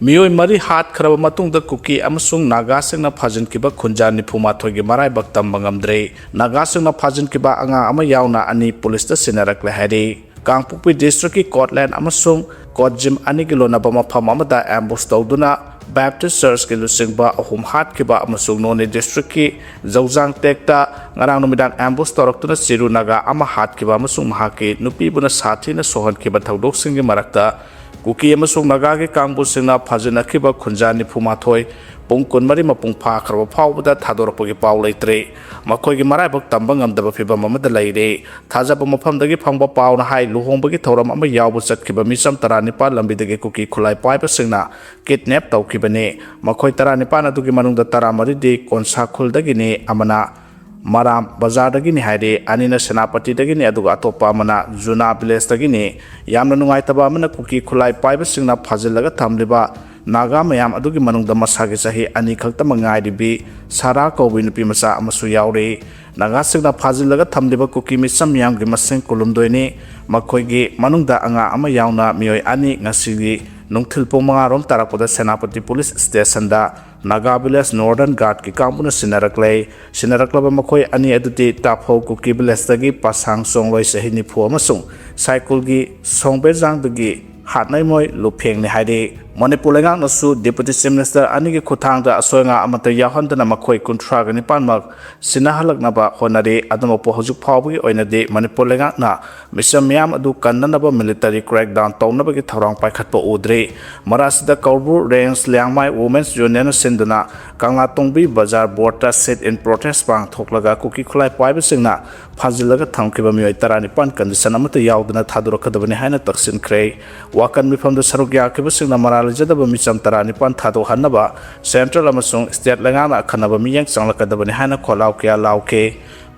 मियोय मरी हाथ खरब मतुंगदा कुकी अमसुंग नागासिंगना फाजिनकिबा खुंजा निफुमाथोयगी मराइबक तंबा ngamdre नागासिंगना फाजिनकिबा अंगा अमा यावना अनि पुलिसदा सिनारकले हायरे कांगपुकपि डिस्ट्रिक्ट की कोटलैंड अमसुंग कोटजिम अनिगी लोनाबा मफम अमदा एम्बुश तौदुना बैप्टिस्ट चर्च के लुसिंगबा अहुम हाटकिबा अमसुंग नोने डिस्ट्रिक्ट की जौजांग टेक्टा ngarang numidan ambush toroktuना चिरु नागा अमा हाटकिबा अमसुंग महाके नुपीबुना साथीना सोहनकिबा थौदोकसिंगि मरक्ता कुकी अमसुंग नागा के कांगबुसिंगना फाजिनकिबा खुंजा निफुमाथोय पुंग कुनमरी मपुंग फाखरबा फावबदा थादोरपगी पाव लैत्रे मखोयगी मराइबक तंबा ngamdaba फिबम अमदा लैरे थाजबा मफमदगी फंगबा पावना हाय लुहोंबगी थौरम अमा यावबा चटकिबा मिसम 19 लंबिदगी कुकी खुलाई पाइबसिंगना किडनैप तौखिबने मखोय 19 अदुगी मनुंगदा 13 दी कोनसाखुलदगिने अमना माराम बाजारदगिने हायरे अनिना सेनापतिदगिने अदुगा अतोपा अमना जुना विलेजदगिने यामना नुंगाइतबा अमना कुकी खुलाई पाइबसिंगना फाजिलगा थमलिबा नागा मयाम अदुगी मनुंगदा मसागे चाही अनि खक्तम ngairibi सारा कौबी नुपी मचा अमसु यावरे नागा सिंगना फाजिलगा थमलिबा कुकी मिसम यामगी मसिंग कुलुमदोइने मखोयगी मनुंगदा अंगा अमा यावना मियोय अनि ngasiगी नुंगथिलपो मंगारोम ताराकोदा सेनापति पुलिस स्टेशन दा नागा विलेज नॉर्दर्न गार्ड की कांगपुना सिनारकलबा मखोय अनि अदुति ताफो कुकी विलेज दगी पासांग सोंगलोय सही निफु अमसुंग साइकलगी सोंगबेजांगदगी हाथनाय मोय लुफेंगने हायरे मणिपुर लेंगांगनसु डिप्यूटी चीफ मिनिस्टर अनिगी खुथांगदा असोयंगा अमत याहंदना मखोय 19 सिनाहलकनबा होनरे अदमपो हजुक फावबगी ओइनदे मणिपुर लेंगांगना मिसम मियाम अदु कन्ननबा मिलिटरी क्रैकडाउन तौनबगी थौरांग पाइखतपो उद्रे मरासिदा कौरबु रेंज ल्याङमाय वुमेन्स यूनियन सिंदुना कांगला तोंबी बाजार बोर्डता सिट इन प्रोटेस्ट पांग थोकलगा कुकी खुलाई पाइबसिंगना फाजिलगा थमखिबा मियोय 19 कंडीशन अमत यावदना थादुरखदबने हायना तक्सिनख्रे वाकन मिफमदा सरुक याखिबसिंगना मरा जदबा मिचम 19 थादो हन्नबा सेंट्रल अमसुंग स्टेट लेंगाना खनबा मियंग चंगलकदबने हायना खोलाव क्या लावके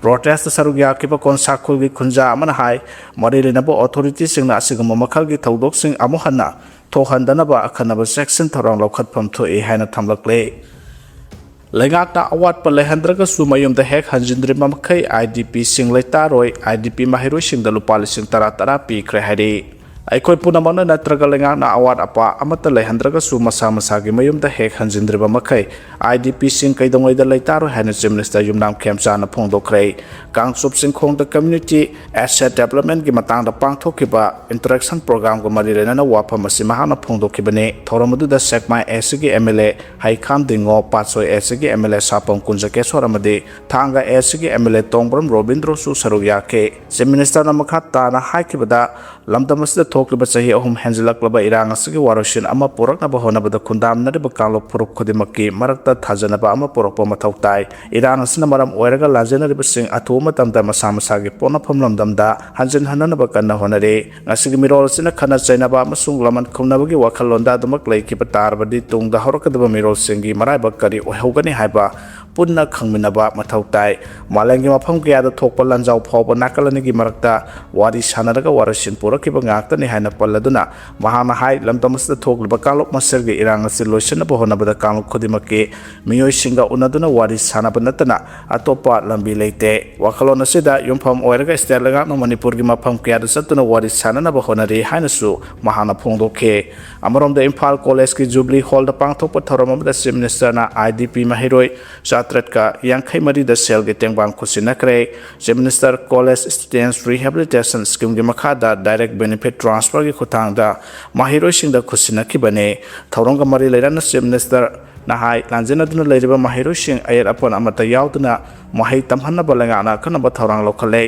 प्रोटेस्ट सरुक याखिबा कोनसाखुलगी खुंजा अमना हाय मरिलेनबा अथॉरिटी सिंगना असिगम मखलगी थौदोकसिंग अमु हन्ना थोहंदनबा अखनबा सेक्शन थौरांग लौखतफम थोए हायना थमलकले लेंगाकना अवाटपा लेहंद्रगा सुमयुमदा हेक हंजिंद्रे ममखै आईडीपी सिंग लेतारोय आईडीपी माहिरोय सिंगदा लुपा लिसिंग 10 पीख्रे हायरे अखोई पुनमना नत्रगा लेंगाकना अवाट अपा अमत लेहंद्रगा सु मसा मसागी मयुमदा हेक हंजिंद्रिबा मखै आईडीपी सिंग कैदोंगैदा लेतारो हैन चीफ मिनिस्टर युमनाम खेमचाना फोंदोखरै कांगसुप सिंखोंगदा कम्युनिटी एसेट डेवलपमेंट की मतंगदा पांगथोखिबा इंटरेक्शन प्रोग्राम को मरी लेना वाफम असी महाना फोंदोखिबने थौरमदुदा सेकमाय एसगी एमएलए हाइखाम दिंगो पाचोय एसगी एमएलए सापम कुंजकेश्वर अमदे थांगा एसगी एमएलए तोंगब्रम रोबिंद्रो सु सरुक याके चीफ मिनिस्टर मखा ताना हाइखिबदा लमदमसदा थोक्लिबा चाही अहुम हेंजिलक्लबा इरांग असगी वारोशिन अमा पोरकनबा होनबदा खुंदामनरिबा कांगलो फुरुप खुदिमक्की मरक्ता थाजनबा अमा पोरकपा मथौ ताई इरांग असना मरम ओइरगा लाजेनरिबा सिंग अथु मतमदा मसा मसागी पोनफम लमदमदा हंजन हननबा कन्ना होनरे ngasiगी मिरोल सिना खना चैनबा अमसुंग लमन खुमनबगी वखललोंदा दमक लैखिबा तारबदी तुंगदा हरकदबा मिरोल सिंगी मराइबा करी ओहौगनी हाइबा पुन्ना खंगमिनबा मथौ ताई मालेंगी मफम कयादा थोकपा लंजाव फावबा नाकलनिगी मरक्ता वारी सानरगा वारसिन पुरकिबा ngaktani haina palladuna mahana hai lamtamasta thokliba kalok maserge irang asi loisanaba honabada kalok khodimakke miyoi singa unaduna wari sanaba natana atopa lambi leite wakhalon asida yumpham oiraga stelaga no manipur gi mafam kya satuna wari sananaba honari haina su mahana phongdokhe amaromda imphal college ki jubilee hall da pangthokpa thoramamda chief minister na idp mahiroi satrat ka yankhai mari da sel ge tengbang khusinakre chief minister college students rehabilitation scheme gi makha da direct benefit transfer की खुतांगदा माहिरोय सिंगदा खुसिनखिबने थौरंगा मरी लेराना chief minister नाहाय लांजेनदुना लेरिबा माहिरोय सिंग अयर अपन अमता यावदुना महै तमहनबा लेंगाना खनबा थौरांग लोखले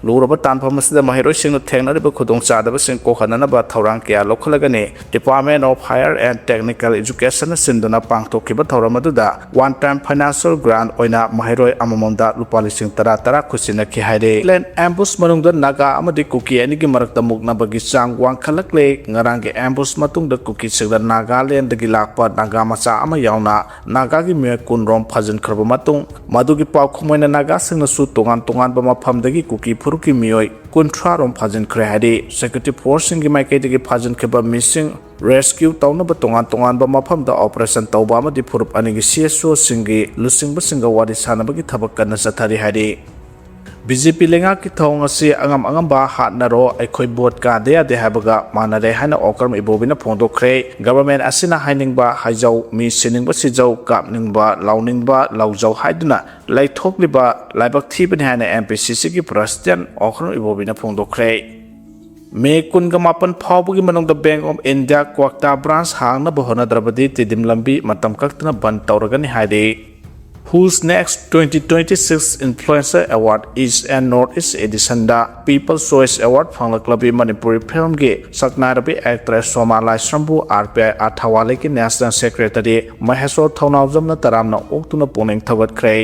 लुरबा तानफमसदा माहिरोय सिंग थेंगनरिबा खुदोंग चादबा सिंग कोखननबा थौरांग क्या लोखलगने department of higher and technical education सिंदुना पांगथोखिबा थौरमदुदा वन टाइम फाइनेंशियल ग्रांट ओइना माहिरोय अममोंदा लुपा लिसिंग 10 खुसिनखि हायरे लैंड एम्बुश मनुंगदा नागा अमदि कुकी अनिगी मरक्ता मुकनबगी चांग वांखलकले ngarangge ambush matungda kuki sigda Nagaland dagi lakpa naga macha ama yauna naga gi me kunrom phajinkhre matung madugi paw khomoina naga singna su tongan ba mafam dagi kuki furuki miyoi 19 rom phajinkhre hadi security force singi maike dagi phajinkhre ba missing rescue taunaba tongan ba mafam da operation tauba amadi furup anigi CSO singi lusingba singa wari sanabagi thabak kana sathari hadi BJP lenga ki thong asi angam angamba hat naro aikhoi bot ka de ade habaga manare hana okram Ibobi na phongdokhre government asina hainingba haijau mi siningba sijau kapningba launingba laujau haiduna laithokliba laibak thibani hana MPCC ki president okram Ibobi na phongdokhre May Kungamapan Paubugi Manong the Bank of India Kwakta branch hang na bohona drabadi tidim lambi matam kaktana Bandh tauragani haide Who's Next 2026 Influencer Award East and Northeast Edition da People's Choice Award Phanglakhlabi Manipur film ge saknarabi actress Somalai Srambu RPI Athawale ki National Secretary Maheswar Thaunawjamna taramna oktuna poning thawat khrei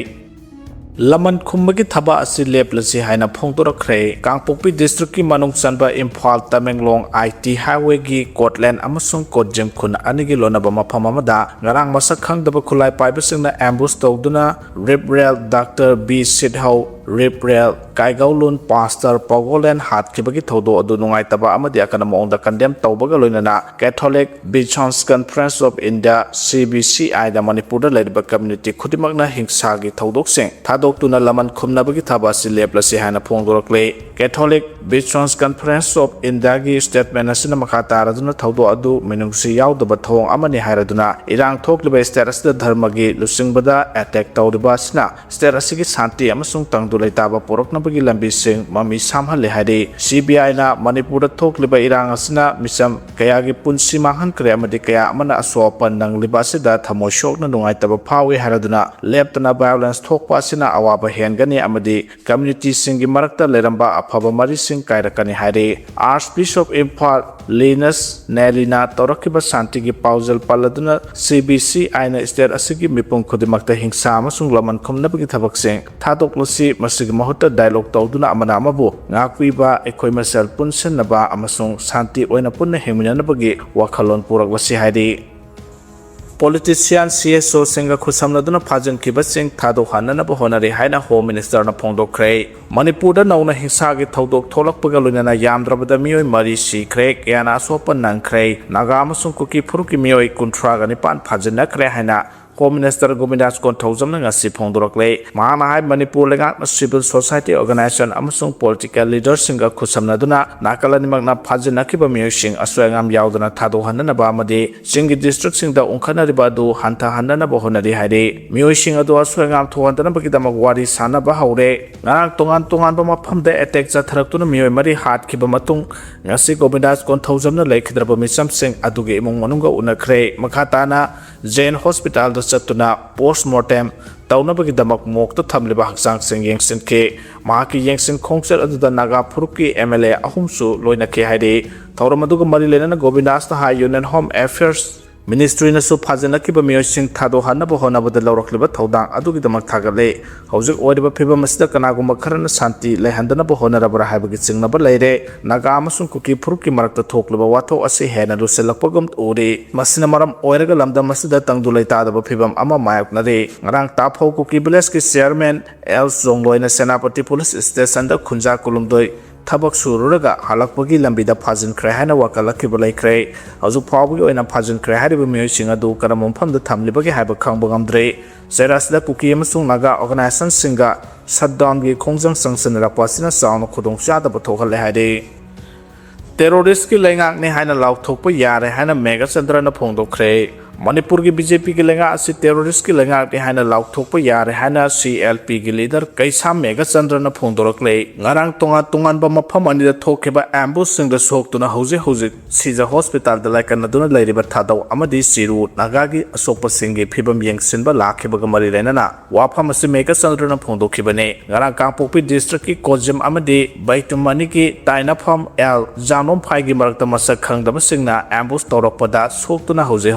Laman Kumbagi Thaba asi leplasi haina phongdorakhre Kangpokpi district ki manung chanba Imphal Tamenglong IT highway gi Scotland amasung Kodjem khun anigi lonaba mafam amada ngarang masak khangdaba khulai paibasingna ambush tawduna Rip Rail Dr. B Sidhau Rip Rail Kaigaulun Pastor Pogolen hatkibagi thodo adu nungai taba amadi akana mongda condemn tawbaga loinana Catholic Bishops Conference of India CBCI da Manipur da leriba community khudimakna hingsa gi thodok sing tuna laman khumnabagi thaba si leplasi hana phongdorakle Catholic Bishops Conference of India gi statement asina makhata raduna thodo adu menungsi yaudaba thong amani hairaduna irang thokliba status da dharma gi lusingbada attack tawriba sina status gi santi amasung tangdu leitaba poroknabagi lambi sing mami samhale haide CBI na Manipur da thokliba irang asina misam kaya gi punsi mahan kre amadi kaya amana aswapan nang libasida thamoi shokna nungai taba phawi hairaduna leptana violence thokpa sina awaba hengani amadi community singi marakta leramba afaba mari sing kairakani haire Archbishop Imphal Linus Nelina Torakiba Santi gi paujal paladuna CBC aina state asigi mipung khudimakta hingsa amasung laman khumnabagi thabak sing thadoklosi masigi mahuta dialogue tawduna amana amabu ngakwiba ekhoi masal punsenaba amasung santi oina punna hengminanabagi wakhalon puraklasi haire Politician CSO Singa Khusamladuna phajinkhre sing thado hanana honari haina Home Minister na phongdokhre Manipur da nauna hingsa gi thodok tholakpaga loinana yamdrabada mioi mari sikhre yana sopan nangkhre Naga amasung Kuki phuruki mioi kunthra gani pan phajinakre haina Home Minister Govindas Konthojamna ngasi phongdorakle mahana hai Manipur lenga civil society organization amasung political leaders singa khusamnaduna nakalani magna phajinakiba miyosing aswangam yaudana thado hanana ba amadi singi district singda ungkhana riba du hanta hanana ba honari haire miyosing adu aswangam thohandana bagidama wari sana ba hwre ngarang tongan ba mafamda attack jatharaktuna miyoy mari hat khiba matung ngasi Govindas Konthojamna leikhidraba misam sing aduge imong manunga unakhre makhatana Jain Hospital da chatuna postmortem taunabagi damak mokta thamliba haksang sing yengsin ke mahaki yengsin khongser aduda Naga Kuki MLA ahumsu loina ke haide thawramaduga mari lenana Govindas ta Union Home Affairs Ministry na su phajana ki ba miyosing thado hanna bo hona bada lawrakliba thodang adugi damak thagale hojik oiba phibam asida kanaguma kharana santi lehandana bo hona rabara haibagi chingna ba leire Naga amasung Kuki phuruki marakta thokliba watho ase hena ruselakpagam ore masina maram oiraga lamdam asida tangdu leita da phibam ama mayakna re ngarang tapho Kuki village ki chairman L Zongloina Senapati police station da khunja kulumdoi Tabak sururaga halakpagi lambida phajinkhre haina wakalakhiba laikhre haju phawgi oina phajinkhre hariba miyosing adu karamam phamda thamlibagi haiba khangba ngamdre serasda Kuki amasung Naga organization singa shutdown gi khongjang sanction rapasina sauna khudong chada bathokhale haide terrorist ki lengak ne haina lauthokpa yare haina mega chandra na phongdokhre Manipur ki BJP ki lenga asi terrorist ki lenga ki haina lauthokpa yare haina CLP ki leader kaisa mega chandra na phongdorakle ngarang tongan ba mafam ani da thokheba ambush sing da soktuna hoje sija hospital da laikana duna leiriba thadaw amadi siru Naga gi asokpa singi phibam yengsinba lakhiba ga mari renana wafam asi mega chandra na phongdokhibane ngarang Kangpokpi district ki Kodjem amadi Baitumani ki Taina Pham L Janom Phai gi marakta masak khangdaba singna ambush tawrakpada soktuna hoje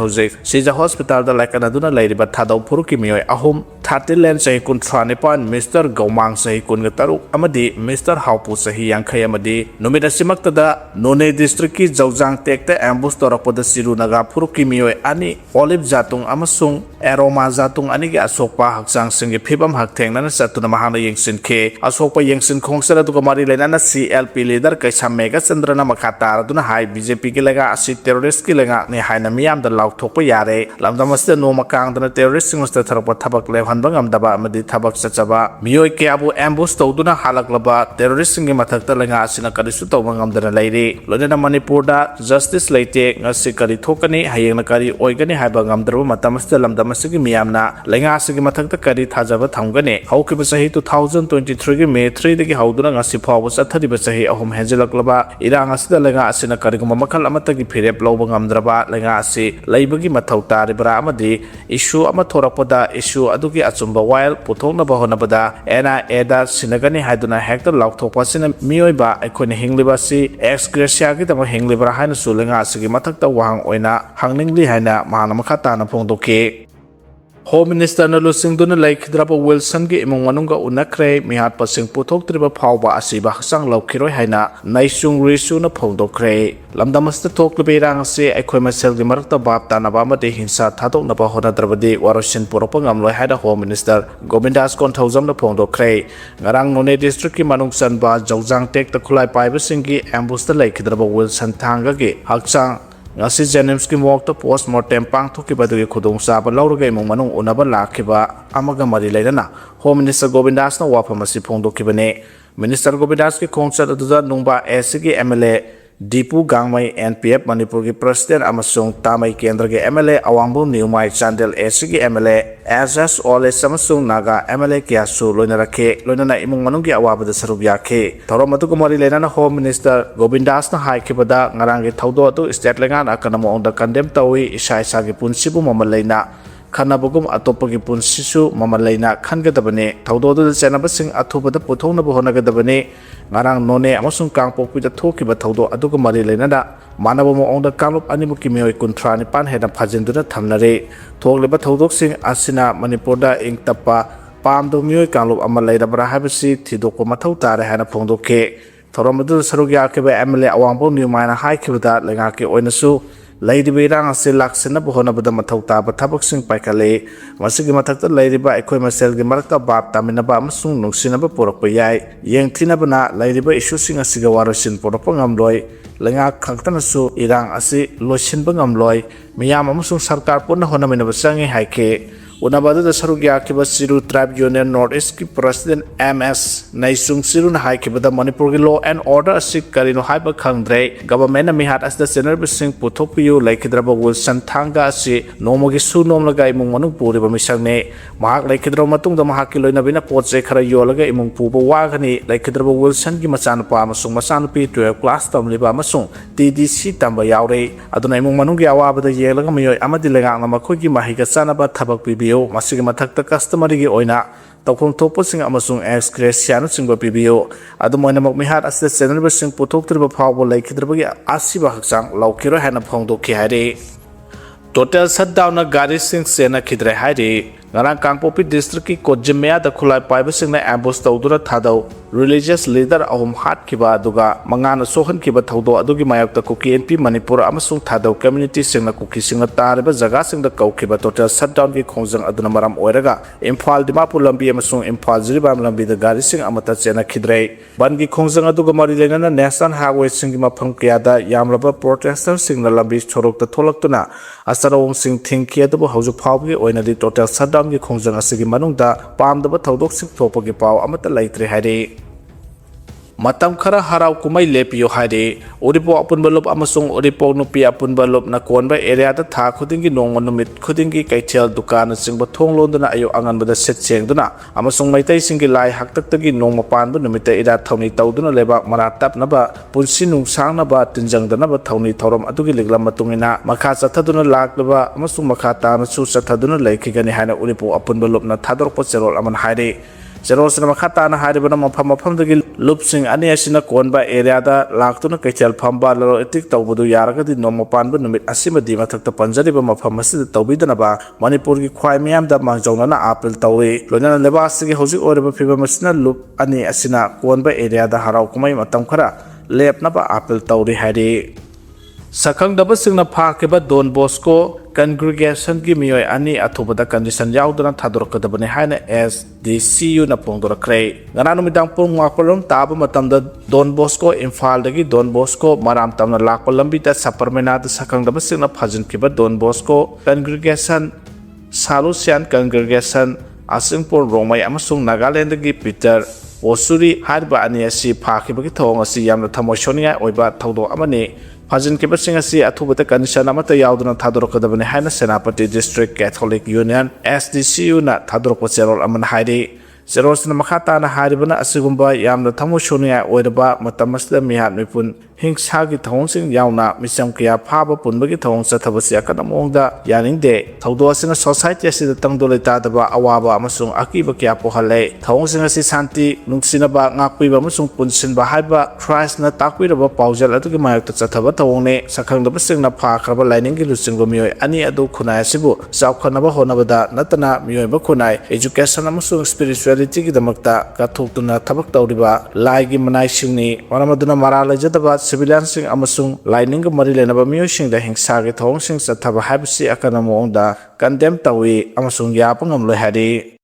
Sija hospital da laikana duna leiriba thadaw phuruki mioi ahum 30 len sahi kunthra nipan Mr. Gaumang sahi kungataruk amadi Mr. Haupu sahi yangkhai amadi numida simakta da None district ki Jaujang tekta ambush torakpada siru Naga phuruki mioi ani Olive jatung amasung Aroma jatung ani gi asokpa haksang singi phibam hakthengna satuna mahana yengsin ke asokpa yengsin khongsara duga mari lenana CLP leader kaisa mega chandrana makhata duna hai BJP ki lega asi terrorist ki lega ne haina miyam da lauthokpa yare lamdamasda no makang dana terrorist singsta tharapa thabak lehan ꯊꯣꯛꯍꯟꯕ ꯉꯝꯗꯕ ꯑꯃꯗꯤ ꯊꯕꯛ ꯆꯠꯆꯕ ꯃꯤꯑꯣꯏ ꯀꯌꯥꯕꯨ ambush ꯇꯧꯗꯨꯅ ꯍꯜꯂꯛꯂꯕ ꯇꯦꯔꯣꯔꯤꯁꯁꯤꯡꯒꯤ ꯃꯊꯛꯇ ꯂꯩꯉꯥꯛ ꯑꯁꯤꯅ ꯀꯔꯤꯁꯨ ꯇꯧꯕ ꯉꯝꯗꯅ ꯂꯩꯔꯤ ꯂꯣꯏꯅꯅ ꯃꯅꯤꯄꯨꯔꯗ ꯖꯁꯇꯤꯁ ꯂꯩꯇꯦ ꯉꯁꯤ ꯀꯔꯤ ꯊꯣꯛꯀꯅꯤ ꯍꯌꯦꯡꯅ ꯀꯔꯤ ꯑꯣꯏꯒꯅꯤ ꯍꯥꯏꯕ ꯉꯝꯗ꯭ꯔꯕ ꯃꯇꯝ ꯑꯁꯤꯗ ꯂꯝꯗꯝ ꯑꯁꯤꯒꯤ ꯃꯤꯌꯥꯝꯅ ꯂꯩꯉꯥꯛ ꯑꯁꯤꯒꯤ ꯃꯊꯛꯇ ꯀꯔꯤ ꯊꯥꯖꯕ ꯊꯝꯒꯅꯤ ꯍꯧꯈꯤꯕ ꯆꯍꯤ 2023ꯒꯤ ꯃꯦ 3ꯗꯒꯤ ꯍꯧꯗꯨꯅ ꯉꯁꯤ ꯐꯥꯎꯕ ꯆꯠꯊꯔꯤꯕ ꯆꯍꯤ 3 ꯍꯦꯟꯖꯤꯜꯂꯛꯂꯕ ꯏꯔꯥꯡ ꯑꯁꯤꯗ ꯂꯩꯉꯥꯛ ꯑꯁꯤꯅ ꯀꯔꯤꯒꯨꯝꯕ ꯃꯈꯜ ꯑꯃꯠꯇꯒꯤ ꯐꯤꯔꯦꯞ ꯂꯧꯕ ꯉꯝꯗ꯭ꯔꯕ ꯂꯩꯉꯥꯛ ꯑꯁꯤ ꯂꯩꯕꯒꯤ ꯃꯊꯧ ꯇꯥꯔꯤꯕ꯭ꯔꯥ ꯑꯃꯗꯤ ꯏꯁꯨ ꯑꯃ ꯊꯣꯔꯛꯄꯗ ꯏꯁꯨ ꯑꯗꯨꯒꯤ ꯑꯆꯨꯝꯕ ꯋꯥꯌꯦꯜ ꯄꯨꯊꯣꯛꯅꯕ ꯍꯣꯠꯅꯕꯗ NIAꯗ ꯁꯤꯟꯅꯒꯅꯤ ꯍꯥꯏꯗꯨꯅ ꯍꯦꯛꯇ ꯂꯥꯎꯊꯣꯛꯄ ꯑꯁꯤꯅ ꯃꯤꯑꯣꯏꯕ ꯑꯩꯈꯣꯏꯅ ꯍꯤꯡꯂꯤꯕ ꯑꯁꯤ ꯑꯦꯛꯁꯒ꯭ꯔꯦꯁꯤꯌꯥꯒꯤꯗꯃꯛ ꯍꯤꯡꯂꯤꯕ꯭ꯔꯥ ꯍꯥꯏꯅꯁꯨ ꯂꯩꯉꯥꯛ ꯑꯁꯤꯒꯤ ꯃꯊꯛꯇ ꯋꯥꯍꯪ ꯑꯣꯏꯅ ꯍꯪꯅꯤꯡꯂꯤ ꯍꯥꯏꯅ ꯃꯍꯥꯛꯅ ꯃꯈꯥ ꯇꯥꯅ ꯐꯣꯡꯗꯣꯛꯈꯤ ꯍꯣꯝ ꯃꯤꯅꯤꯁꯇꯔꯅ ꯂꯨꯆꯤꯡꯗꯨꯅ ꯂꯩꯈꯤꯗ꯭ꯔꯕ ꯋꯤꯜꯁꯟꯒꯤ ꯏꯃꯨꯡ ꯃꯅꯨꯡꯒ ꯎꯅꯈ꯭ꯔꯦ ꯃꯤꯍꯥꯠꯄꯁꯤꯡ ꯄꯨꯊꯣꯛꯇ꯭ꯔꯤꯕ ꯐꯥꯎꯕ ꯑꯁꯤꯕ ꯍꯛꯆꯥꯡ ꯂꯧꯈꯤꯔꯣꯏ ꯍꯥꯏꯅ ꯅꯩꯆꯨꯡ ꯔꯤꯆꯨꯅ ꯐꯣꯡꯗꯣꯛꯈ꯭ꯔꯦ ꯂꯝꯗꯝ ꯑꯁꯤꯗ ꯊꯣꯛꯂꯤꯕ ꯏꯔꯥꯡ ꯑꯁꯤ ꯑꯩꯈꯣꯏ ꯃꯁꯦꯜꯒꯤ ꯃꯔꯛꯇ ꯚꯥꯞ ꯇꯥꯅꯕ ꯑꯃꯗꯤ ꯍꯤꯡꯁꯥ ꯊꯥꯗꯣꯛꯅꯕ ꯍꯣꯠꯅꯗ꯭ꯔꯕꯗꯤ ꯋꯥꯔꯣꯏꯁꯤꯟ ꯄꯨꯔꯛꯄ ꯉꯝꯂꯣꯏ ꯍꯥꯏꯅ ꯍꯣꯝ ꯃꯤꯅꯤꯁꯇꯔ ꯒꯣꯕꯤꯟꯗꯥꯁ ꯀꯣꯟꯊꯧꯖꯝꯅ ꯐꯣꯡꯗꯣꯛꯈ꯭ꯔꯦ ꯉꯔꯥꯡ ꯅꯣꯅꯦ ꯗꯤꯁꯇ꯭ꯔꯤꯛꯀꯤ ꯃꯅꯨꯡ ꯆꯟꯕ ꯖꯧꯖꯥꯡ ꯇꯦꯛꯇ ꯈꯨꯠꯂꯥꯏ ꯄꯥꯏꯕꯁꯤꯡꯒꯤ ꯑꯦꯝꯕꯨꯁꯇ ꯂꯩꯈꯤꯗ꯭ꯔꯕ ꯋꯤꯜꯁꯟ ꯊꯥꯡꯒꯒꯤ ꯍꯛꯆꯥꯡ ngasi Jennings ki mokta postmortem pangthokibadagi khudongchaba lawraga imung manung unaba lakhiba amaga mari leirana Home Minister Govindas na wafam asi phongdokibane Minister Govindas ki khongchat aduda nungba SG MLA Dipu Gangmai NPF Manipur ki President amasung Tamai Kendra ki MLA Awangbu Niumai Chandel SG MLA Azas Ole Samasung Naga MLA Kiasu loinarake loinana imung manung ki awabada sarup yakhe thorom atu kumari lenana Home Minister Govindas na haikibada ngarang ki thaudo atu state lengan akanamo ongda condemn tawi isai sa ki punsibu mamalaina Kanabugum atopagi punsisu mamalaina khangadabane thaudo da chanabasing athubada puthongna bohonagadabane ngarang none amasung kangpokpida thokiba thaudo aduga mari leinada manaba moongda kanglup animuki mioi kuntrani pan hena phajinduna thamnare thogliba thaudoksing asina Manipurda ingtapa pamdo mioi kanglup ama leirabra habasi thidokko mathau tare hena phongdokke thoromadu sarugya kebe MLA awangbo niumaina haikibada lengaki oinasu Lady Rang asi laksana bohona bada mathau taba thabaksing paikale masigi mathakta leiriba ekhoi masel gi marakta bab taminaba amasung nungsinaba porakpa yai yengthinabana leiriba issue sing asiga warosin porakpa ngamloi lenga khangtana su irang asi losinba ngamloi miyam amasung sarkar punna honaminaba sangi haike Unabadu da sarugya kiba Siru Tribe Union North East ki President MS Naisung Siru na haikibada Manipur ki Law and Order asik karino haiba khangdre government na mihat asda senar bising puthokpiyu laikidraba Wilson Thanga asi nomogi su nomlaga imung manung puriba misangne mahak laikidra matung da mahak ki loina bina potse khara yolaga imung puba wagani laikidraba Wilson ki machanapa amasung machanupi 12 class tamliba amasung TDC tamba yaure aduna imung manung ki awabada yelaga miyoi amadi lengang na makhoi ki mahiga chanaba thabak pibi masigi mathakta customary gi oina tawkhong thopasing amasung excretia na singba pibio adumoina mokmihat asda channel sing puthoktriba phawbo laikhidraba gi asiba hakchang laukiro hana phongdokhi haire total shutdown na gari sing sena khidre haire ngarang Kangpopi district ki Kojimya da khulai paibasing na ambush tawdura thadau religious leader ahum hat kiba aduga mangana sohan kiba thawdo adugi mayakta Kuki NP Manipur amasung thadau community singna Kuki singna tariba jaga singda kaukiba total shutdown ki khongjang aduna maram oiraga Imphal Dimapur lambi amasung Imphal Jiribam lambi da gari sing amata chena khidrei ban ki khongjang aduga mari lenana national highway sing ki mafam kiyada yamraba protesters singna lambi chorokta tholaktuna asarong sing thingki adu hauju phawgi oina di total shutdown ki khongjang asigi manungda pamdaba thaudok sing thopagi paw amata laitre haire matam khara harau kumai lepiyo haire uripo apunba lop amasung uripo nupi apunba lop na konba area da tha khudingi nongma numit khudingi kaithel dukan singba thonglonduna ayo anganbada set chengduna amasung maitai singi lai haktaktagi nongma panba numita ira thawni tawduna lebak maratap naba punsi nungsang naba tinjangdana ba thawni thorom adugi liglam matungina makha chathaduna laklaba amasung makha tana chu chathaduna laikhigani haina uripo apunba lop na thadorpa cherol aman haire Jerosina Makata na Haribana Mapam the Lupsing Aniasina Konba area da Laktuna Kachel Pamba etik Taubudu Yaraga di Nomopan Numit Asima Dima took the Panjariba Mapamasi Taubidanaba Manipur ki Kwamiam da Manjona Apple Tawi Lona Lebasi Hosi Oriba Piba Masina Lup Ani Asina Konba area da Harakumai Matamkara Lep Naba Apple Tauri Hari Sakang daba singna phakeba Don Bosco congregation ki miyoi ani athubada condition yaudana thadorkadabane haina SDCU na pongdorakre gananu midang pung ngakolom taba matamda Don Bosco Imphal dagi Don Bosco maram tamna lakolambi ta saparmena da sakang daba singna phajinkhre Don Bosco congregation Salusian congregation Asingpur Romai amasung Nagaland gi Peter Osuri harba ani asi phakibagi thong asi yamna thamoishonia oiba thaudo amani phajinkhre asi athubata condition amata yauduna thadorokadabani haina Senapati District Catholic Union SDCU na thadorokpa cherol aman hairi Serosna makata na haribana asigumba yamna thamoishonia oiraba matamasda mihat mipun hingsagi thong yauna misam kya phaba punbagi thong sathabasi akana mongda yaningde thaudo asina society asida tangdole tadaba awaba amasung akiba kya pohale thong asi santi nungsinaba ngakpiba amasung punsinba haiba Christ na takwiraba paujal atugi mayakta chathaba thongne sakhangdaba singna phakraba liningi lusingba mioi ani adu khunai asibu saukhanaba honabada natana mioiba khunai education amasung spirituality gi damakta kathoktuna thabak tawriba laigi manai singni waramaduna marala jadaba civilian sing amasung lining ga mari lenaba mioy sing da hingsa ge thong sing chathaba habsi akana mongda condemn tawi amasung ya pangam loi hari